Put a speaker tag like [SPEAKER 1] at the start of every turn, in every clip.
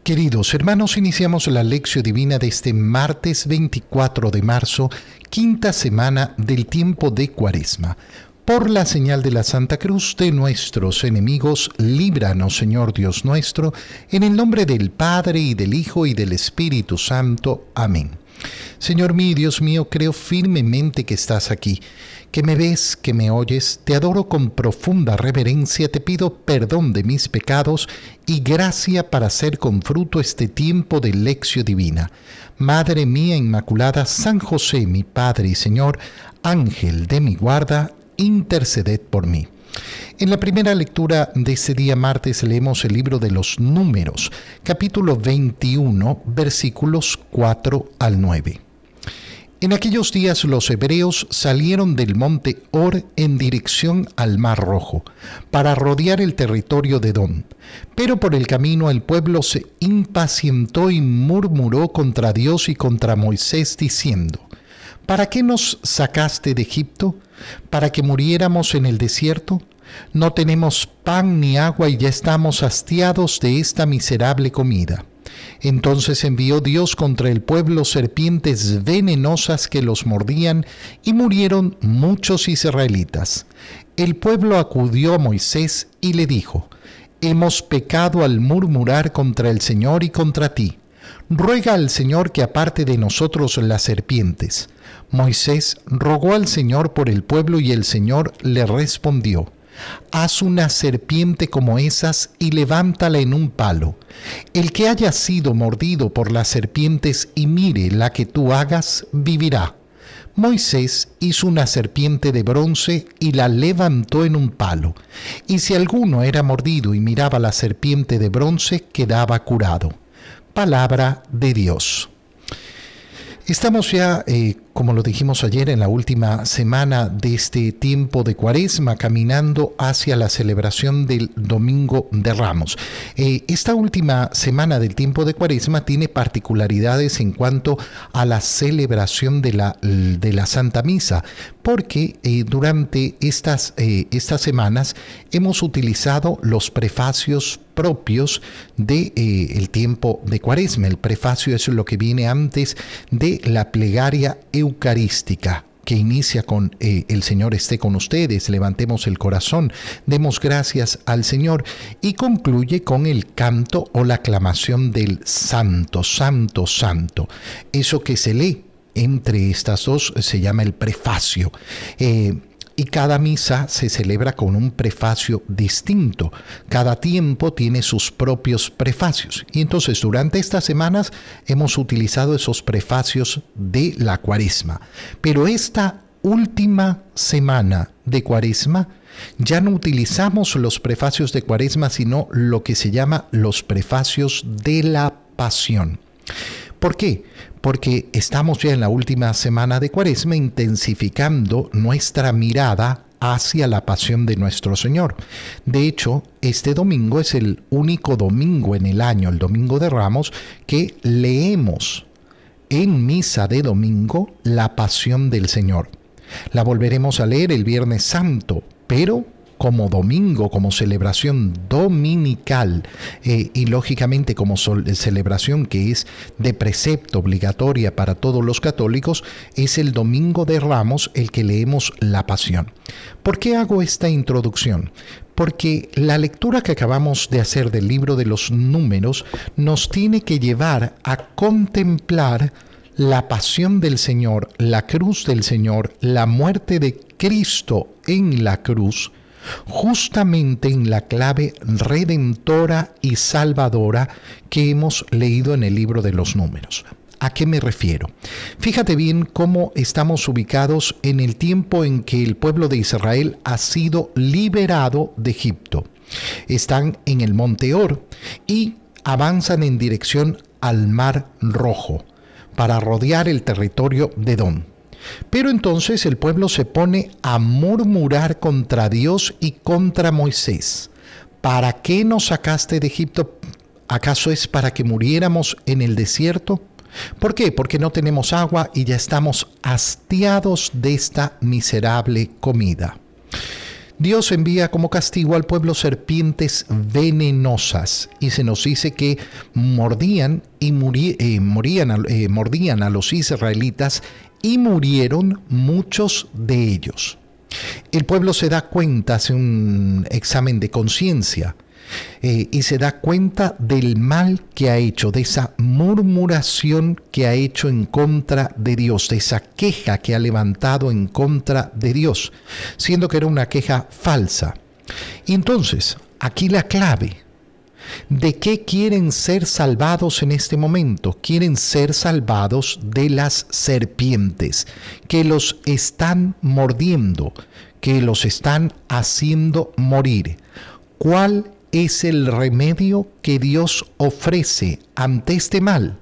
[SPEAKER 1] Queridos hermanos, iniciamos la lección divina de este martes 24 de marzo, quinta semana del tiempo de Cuaresma. Por la señal de la Santa Cruz de nuestros enemigos, líbranos, Señor Dios nuestro, en el nombre del Padre, y del Hijo, y del Espíritu Santo. Amén. Señor mío y Dios mío, creo firmemente que estás aquí, que me ves, que me oyes. Te adoro con profunda reverencia, te pido perdón de mis pecados y gracia para hacer con fruto este tiempo de lección divina. Madre mía Inmaculada, San José, mi Padre y Señor, Ángel de mi guarda, interceded por mí. En la primera lectura de este día martes leemos el libro de los Números, capítulo 21, versículos 4 al 9. En aquellos días los hebreos salieron del monte Hor en dirección al Mar Rojo, para rodear el territorio de Edom. Pero por el camino el pueblo se impacientó y murmuró contra Dios y contra Moisés, diciendo: ¿Para qué nos sacaste de Egipto? ¿Para que muriéramos en el desierto? No tenemos pan ni agua y ya estamos hastiados de esta miserable comida. Entonces envió Dios contra el pueblo serpientes venenosas que los mordían, y murieron muchos israelitas. El pueblo acudió a Moisés y le dijo: Hemos pecado al murmurar contra el Señor y contra ti. Ruega al Señor que aparte de nosotros las serpientes. Moisés rogó al Señor por el pueblo y el Señor le respondió: Haz una serpiente como esas y levántala en un palo. El que haya sido mordido por las serpientes y mire la que tú hagas, vivirá. Moisés hizo una serpiente de bronce y la levantó en un palo. Y si alguno era mordido y miraba la serpiente de bronce, quedaba curado. Palabra de Dios. Estamos ya, como lo dijimos ayer, en la última semana de este tiempo de Cuaresma, caminando hacia la celebración del Domingo de Ramos. Esta última semana del tiempo de Cuaresma tiene particularidades en cuanto a la celebración de la Santa Misa, porque durante estas semanas hemos utilizado los prefacios propios del tiempo de Cuaresma. El prefacio es lo que viene antes de la plegaria eucarística, que inicia con el Señor esté con ustedes, levantemos el corazón, demos gracias al Señor, y concluye con el canto o la aclamación del Santo, Santo, Santo. Eso que se lee entre estas dos se llama el prefacio. Y cada misa se celebra con un prefacio distinto. Cada tiempo tiene sus propios prefacios. Y entonces durante estas semanas hemos utilizado esos prefacios de la Cuaresma. Pero esta última semana de Cuaresma ya no utilizamos los prefacios de Cuaresma, sino lo que se llama los prefacios de la Pasión. ¿Por qué? Porque estamos ya en la última semana de Cuaresma intensificando nuestra mirada hacia la pasión de nuestro Señor. De hecho, este domingo es el único domingo en el año, el Domingo de Ramos, que leemos en misa de domingo la pasión del Señor. La volveremos a leer el Viernes Santo, pero como domingo, como celebración dominical, y lógicamente como celebración que es de precepto obligatoria para todos los católicos, es el Domingo de Ramos el que leemos la Pasión. ¿Por qué hago esta introducción? Porque la lectura que acabamos de hacer del libro de los Números nos tiene que llevar a contemplar la pasión del Señor, la cruz del Señor, la muerte de Cristo en la cruz, justamente en la clave redentora y salvadora que hemos leído en el libro de los Números. ¿A qué me refiero? Fíjate bien cómo estamos ubicados en el tiempo en que el pueblo de Israel ha sido liberado de Egipto. Están en el monte Hor y avanzan en dirección al Mar Rojo para rodear el territorio de Edom. Pero entonces el pueblo se pone a murmurar contra Dios y contra Moisés. ¿Para qué nos sacaste de Egipto? ¿Acaso es para que muriéramos en el desierto? ¿Por qué? Porque no tenemos agua y ya estamos hastiados de esta miserable comida. Dios envía como castigo al pueblo serpientes venenosas y se nos dice que mordían a los israelitas y murieron muchos de ellos. El pueblo se da cuenta, hace un examen de conciencia y se da cuenta del mal que ha hecho, de esa murmuración que ha hecho en contra de Dios, de esa queja que ha levantado en contra de Dios, siendo que era una queja falsa. Y entonces, aquí la clave. ¿De qué quieren ser salvados en este momento? Quieren ser salvados de las serpientes que los están mordiendo, que los están haciendo morir. ¿Cuál es el remedio que Dios ofrece ante este mal?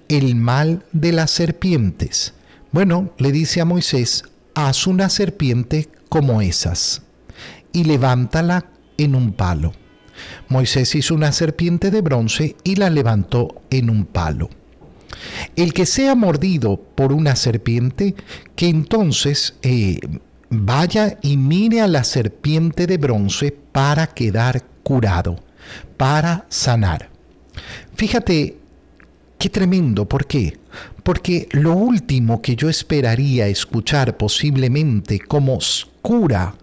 [SPEAKER 1] El mal de las serpientes. Bueno, le dice a Moisés, haz una serpiente como esas y levántala en un palo. Moisés hizo una serpiente de bronce y la levantó en un palo. El que sea mordido por una serpiente, que entonces vaya y mire a la serpiente de bronce para quedar curado, para sanar. Fíjate qué tremendo, ¿por qué? Porque lo último que yo esperaría escuchar posiblemente como cura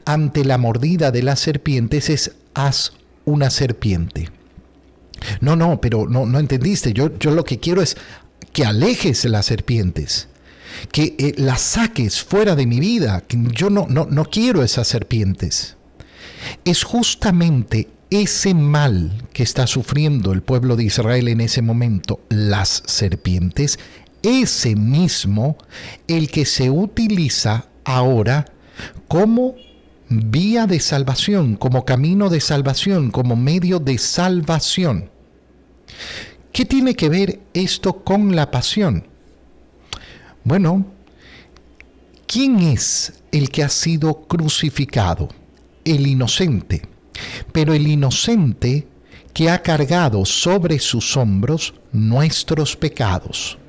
[SPEAKER 1] ante la mordida de las serpientes es haz una serpiente. No, pero no entendiste. Yo lo que quiero es que alejes las serpientes, que las saques fuera de mi vida. Yo no quiero esas serpientes. Es justamente ese mal que está sufriendo el pueblo de Israel en ese momento, las serpientes, ese mismo el que se utiliza ahora como vía de salvación, como camino de salvación, como medio de salvación. ¿Qué tiene que ver esto con la pasión? Bueno, ¿quién es el que ha sido crucificado? El inocente. Pero el inocente que ha cargado sobre sus hombros nuestros pecados.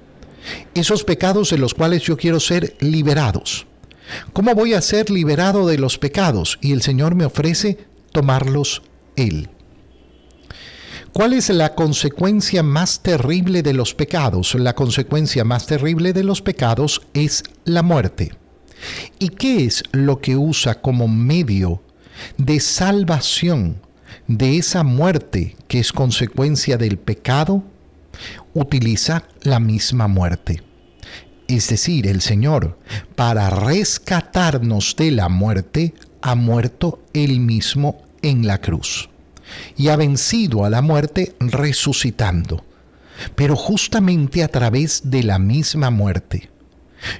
[SPEAKER 1] Esos pecados de los cuales yo quiero ser liberados. ¿Cómo voy a ser liberado de los pecados? Y el Señor me ofrece tomarlos Él. ¿Cuál es la consecuencia más terrible de los pecados? La consecuencia más terrible de los pecados es la muerte. ¿Y qué es lo que usa como medio de salvación de esa muerte que es consecuencia del pecado? Utiliza la misma muerte. Es decir, el Señor, para rescatarnos de la muerte, ha muerto Él mismo en la cruz. Y ha vencido a la muerte resucitando. Pero justamente a través de la misma muerte.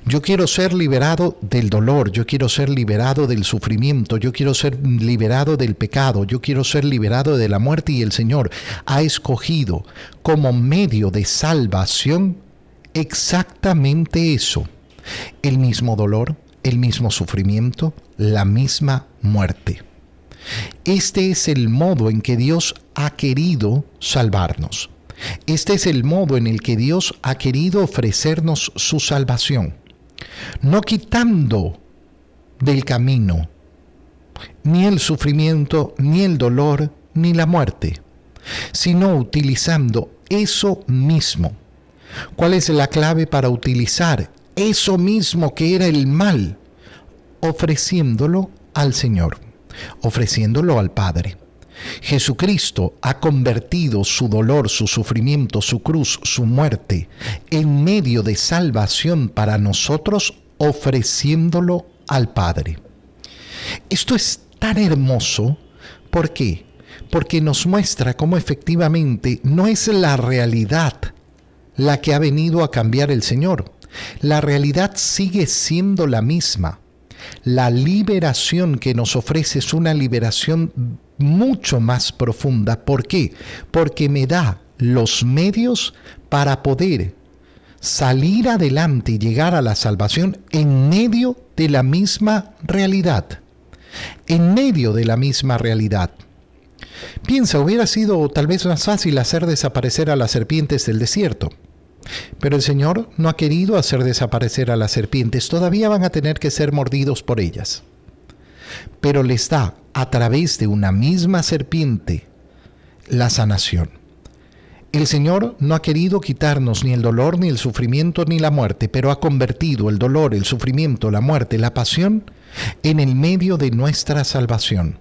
[SPEAKER 1] Yo quiero ser liberado del dolor, yo quiero ser liberado del sufrimiento, yo quiero ser liberado del pecado, yo quiero ser liberado de la muerte, y el Señor ha escogido como medio de salvación exactamente eso, el mismo dolor, el mismo sufrimiento, la misma muerte. Este es el modo en que Dios ha querido salvarnos. Este es el modo en el que Dios ha querido ofrecernos su salvación, no quitando del camino ni el sufrimiento, ni el dolor, ni la muerte, sino utilizando eso mismo. ¿Cuál es la clave para utilizar eso mismo que era el mal? Ofreciéndolo al Señor, ofreciéndolo al Padre. Jesucristo ha convertido su dolor, su sufrimiento, su cruz, su muerte en medio de salvación para nosotros, ofreciéndolo al Padre. Esto es tan hermoso. ¿Por qué? Porque nos muestra cómo efectivamente no es la realidad la que ha venido a cambiar el Señor. La realidad sigue siendo la misma. La liberación que nos ofrece es una liberación mucho más profunda. ¿Por qué? Porque me da los medios para poder salir adelante y llegar a la salvación en medio de la misma realidad. En medio de la misma realidad. Piensa, hubiera sido tal vez más fácil hacer desaparecer a las serpientes del desierto. Pero el Señor no ha querido hacer desaparecer a las serpientes. Todavía van a tener que ser mordidos por ellas. pero les da a través de una misma serpiente la sanación. El Señor no ha querido quitarnos ni el dolor, ni el sufrimiento, ni la muerte, pero ha convertido el dolor, el sufrimiento, la muerte, la pasión en el medio de nuestra salvación,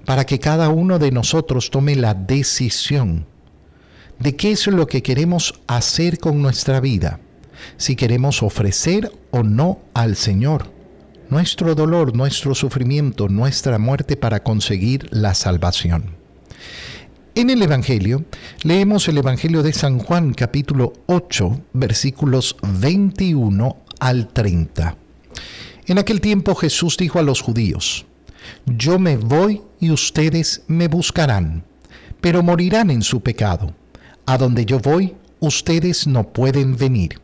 [SPEAKER 1] para que cada uno de nosotros tome la decisión de qué es lo que queremos hacer con nuestra vida, si queremos ofrecer o no al Señor nuestro dolor, nuestro sufrimiento, nuestra muerte para conseguir la salvación. En el Evangelio, leemos el Evangelio de San Juan, capítulo 8, versículos 21 al 30. En aquel tiempo Jesús dijo a los judíos: Yo me voy y ustedes me buscarán, pero morirán en su pecado. A donde yo voy, ustedes no pueden venir.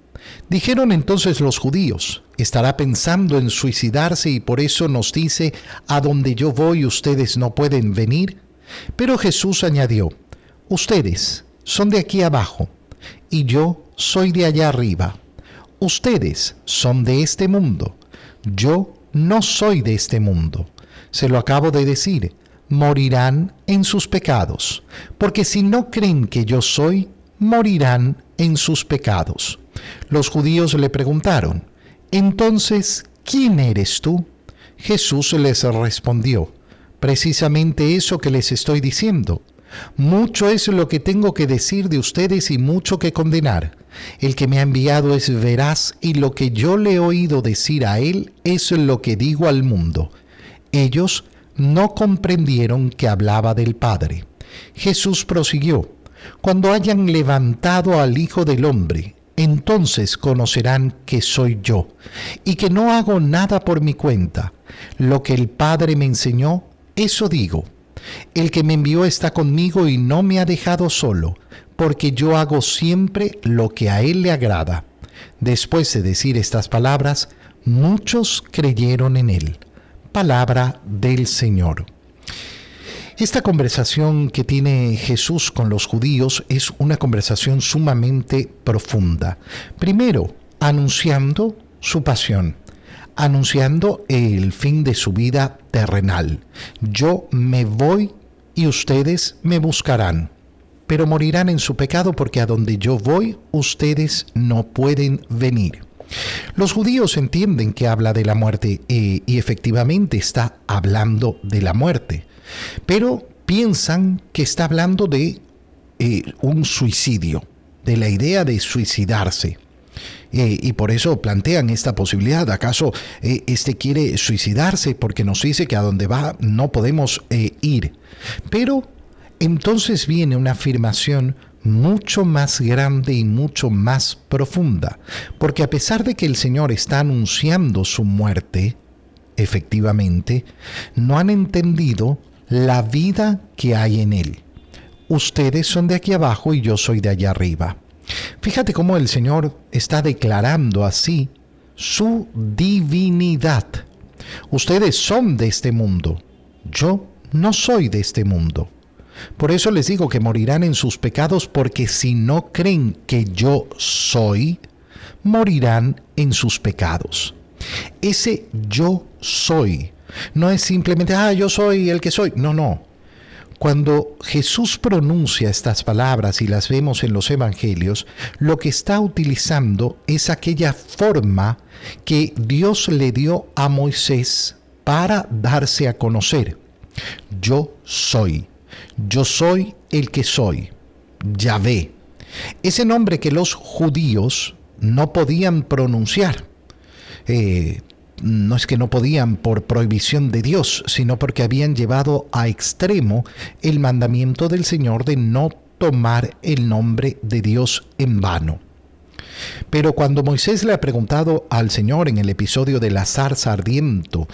[SPEAKER 1] Dijeron entonces los judíos: ¿Estará pensando en suicidarse y por eso nos dice: a donde yo voy, ustedes no pueden venir? Pero Jesús añadió: Ustedes son de aquí abajo, y yo soy de allá arriba. Ustedes son de este mundo, yo no soy de este mundo. Se lo acabo de decir, morirán en sus pecados, porque si no creen que yo soy, morirán en sus pecados. Los judíos le preguntaron: Entonces, ¿quién eres tú? Jesús les respondió: Precisamente eso que les estoy diciendo. Mucho es lo que tengo que decir de ustedes y mucho que condenar. El que me ha enviado es veraz y lo que yo le he oído decir a él es lo que digo al mundo. Ellos no comprendieron que hablaba del Padre. Jesús prosiguió: Cuando hayan levantado al Hijo del Hombre, entonces conocerán que soy yo, y que no hago nada por mi cuenta. Lo que el Padre me enseñó, eso digo. El que me envió está conmigo y no me ha dejado solo, porque yo hago siempre lo que a él le agrada. Después de decir estas palabras, muchos creyeron en él. Palabra del Señor. Esta conversación que tiene Jesús con los judíos es una conversación sumamente profunda. Primero, anunciando su pasión, anunciando el fin de su vida terrenal. Yo me voy y ustedes me buscarán, pero morirán en su pecado porque a donde yo voy, ustedes no pueden venir. Los judíos entienden que habla de la muerte y efectivamente está hablando de la muerte, pero piensan que está hablando de un suicidio, de la idea de suicidarse. Y por eso plantean esta posibilidad. ¿Acaso este quiere suicidarse porque nos dice que a donde va no podemos ir? Pero entonces viene una afirmación mucho más grande y mucho más profunda, porque a pesar de que el Señor está anunciando su muerte, efectivamente, no han entendido la vida que hay en Él. Ustedes son de aquí abajo y yo soy de allá arriba. Fíjate cómo el Señor está declarando así su divinidad. Ustedes son de este mundo, yo no soy de este mundo. Por eso les digo que morirán en sus pecados, porque si no creen que yo soy, morirán en sus pecados. Ese yo soy no es simplemente, yo soy el que soy. No. Cuando Jesús pronuncia estas palabras y las vemos en los evangelios, lo que está utilizando es aquella forma que Dios le dio a Moisés para darse a conocer. Yo soy el que soy, Yahvé. Ese nombre que los judíos no podían pronunciar. No es que no podían por prohibición de Dios, sino porque habían llevado a extremo el mandamiento del Señor de no tomar el nombre de Dios en vano. Pero cuando Moisés le ha preguntado al Señor en el episodio de la zarza ardiendo,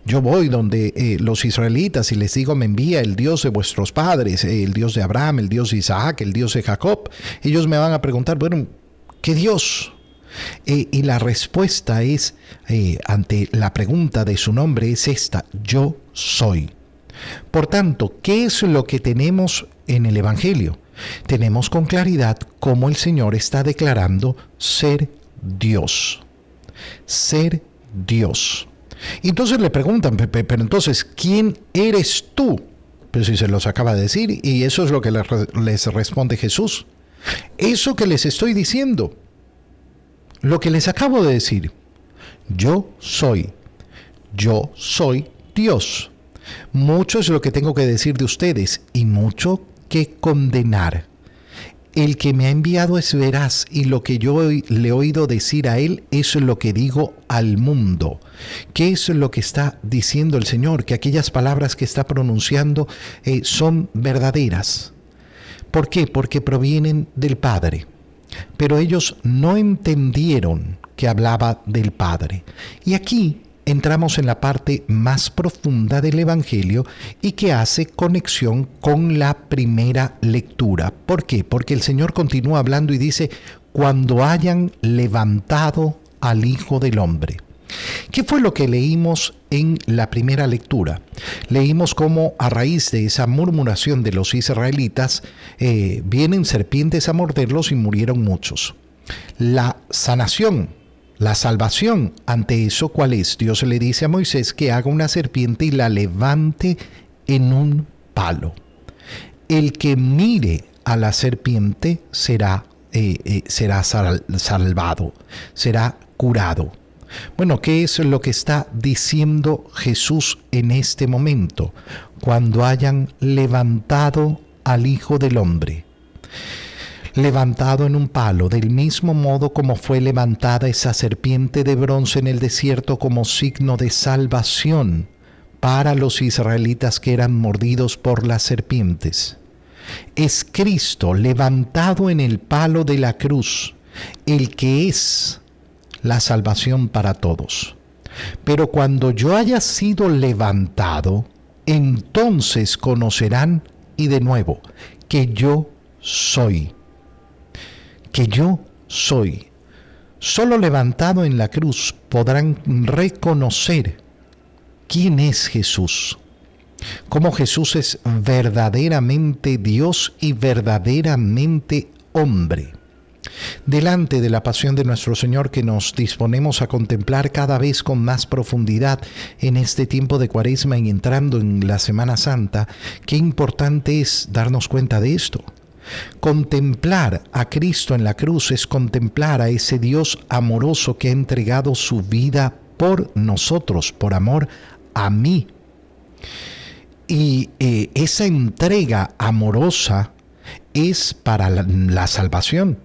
[SPEAKER 1] yo voy donde los israelitas y les digo, me envía el Dios de vuestros padres, el Dios de Abraham, el Dios de Isaac, el Dios de Jacob, ellos me van a preguntar, bueno, ¿qué Dios? Y la respuesta es, ante la pregunta de su nombre, es esta: yo soy. Por tanto, ¿qué es lo que tenemos en el Evangelio? Tenemos con claridad cómo el Señor está declarando ser Dios. Ser Dios. Y entonces le preguntan, pero entonces, ¿quién eres tú? Pero si se los acaba de decir, y eso es lo que les responde Jesús. Eso que les estoy diciendo, lo que les acabo de decir, yo soy Dios. Mucho es lo que tengo que decir de ustedes y mucho que condenar. El que me ha enviado es veraz y lo que yo le he oído decir a él es lo que digo al mundo. ¿Qué es lo que está diciendo el Señor? Que aquellas palabras que está pronunciando son verdaderas. ¿Por qué? Porque provienen del Padre. Pero ellos no entendieron que hablaba del Padre. Y aquí entramos en la parte más profunda del Evangelio y que hace conexión con la primera lectura. ¿Por qué? Porque el Señor continúa hablando y dice, cuando hayan levantado al Hijo del Hombre. ¿Qué fue lo que leímos en la primera lectura? Leímos cómo a raíz de esa murmuración de los israelitas, vienen serpientes a morderlos y murieron muchos. La sanación, la salvación ante eso, ¿cuál es? Dios le dice a Moisés que haga una serpiente y la levante en un palo. El que mire a la serpiente será salvado, será curado. Bueno, ¿qué es lo que está diciendo Jesús en este momento? Cuando hayan levantado al Hijo del Hombre. Levantado en un palo, del mismo modo como fue levantada esa serpiente de bronce en el desierto como signo de salvación para los israelitas que eran mordidos por las serpientes. Es Cristo levantado en el palo de la cruz, el que es la salvación para todos. Pero cuando yo haya sido levantado, entonces conocerán, y de nuevo, que yo soy. Que yo soy. Solo levantado en la cruz podrán reconocer quién es Jesús. Cómo Jesús es verdaderamente Dios y verdaderamente hombre. Delante de la pasión de nuestro Señor que nos disponemos a contemplar cada vez con más profundidad en este tiempo de Cuaresma y entrando en la Semana Santa, qué importante es darnos cuenta de esto. Contemplar a Cristo en la cruz es contemplar a ese Dios amoroso que ha entregado su vida por nosotros, por amor a mí. Y esa entrega amorosa es para la salvación.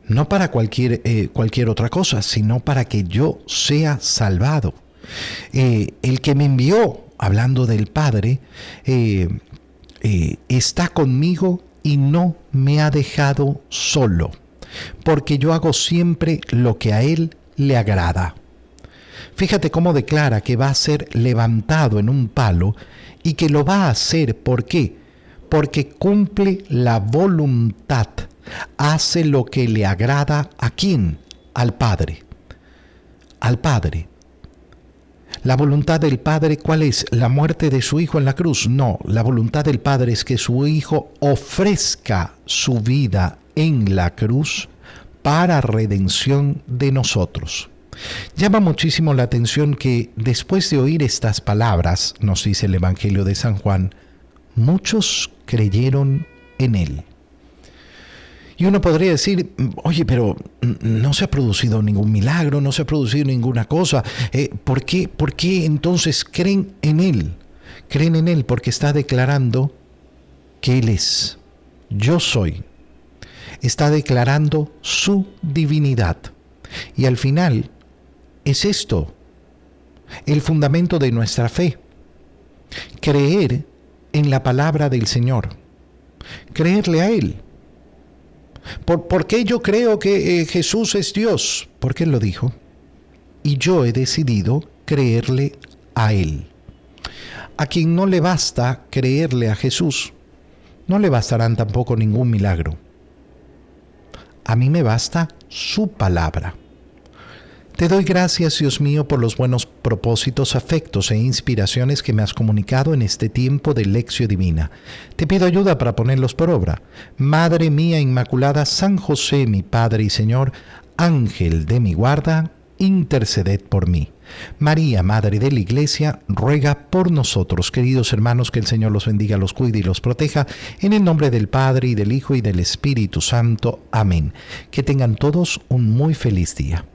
[SPEAKER 1] No para cualquier otra cosa, sino para que yo sea salvado. El que me envió, hablando del Padre, está conmigo y no me ha dejado solo, porque yo hago siempre lo que a Él le agrada. Fíjate cómo declara que va a ser levantado en un palo y que lo va a hacer, ¿por qué? Porque cumple la voluntad. Hace lo que le agrada ¿a quién? Al Padre. Al Padre. La voluntad del Padre, ¿cuál es? ¿La muerte de su Hijo en la cruz? No, la voluntad del Padre es que su Hijo ofrezca su vida en la cruz para redención de nosotros. Llama muchísimo la atención que después de oír estas palabras, nos dice el Evangelio de San Juan, muchos creyeron en Él. Y uno podría decir, oye, pero no se ha producido ningún milagro, no se ha producido ninguna cosa. ¿Por qué entonces creen en Él? Creen en Él porque está declarando que Él es. Yo soy. Está declarando su divinidad. Y al final es esto, el fundamento de nuestra fe. Creer en la palabra del Señor. Creerle a Él. ¿Por qué yo creo que Jesús es Dios? Porque Él lo dijo. Y yo he decidido creerle a Él. A quien no le basta creerle a Jesús, no le bastarán tampoco ningún milagro. A mí me basta su palabra. Te doy gracias, Dios mío, por los buenos propósitos, afectos e inspiraciones que me has comunicado en este tiempo de Lección Divina. Te pido ayuda para ponerlos por obra. Madre mía Inmaculada, San José, mi Padre y Señor, Ángel de mi guarda, interceded por mí. María, Madre de la Iglesia, ruega por nosotros. Queridos hermanos, que el Señor los bendiga, los cuide y los proteja. En el nombre del Padre, y del Hijo, y del Espíritu Santo. Amén. Que tengan todos un muy feliz día.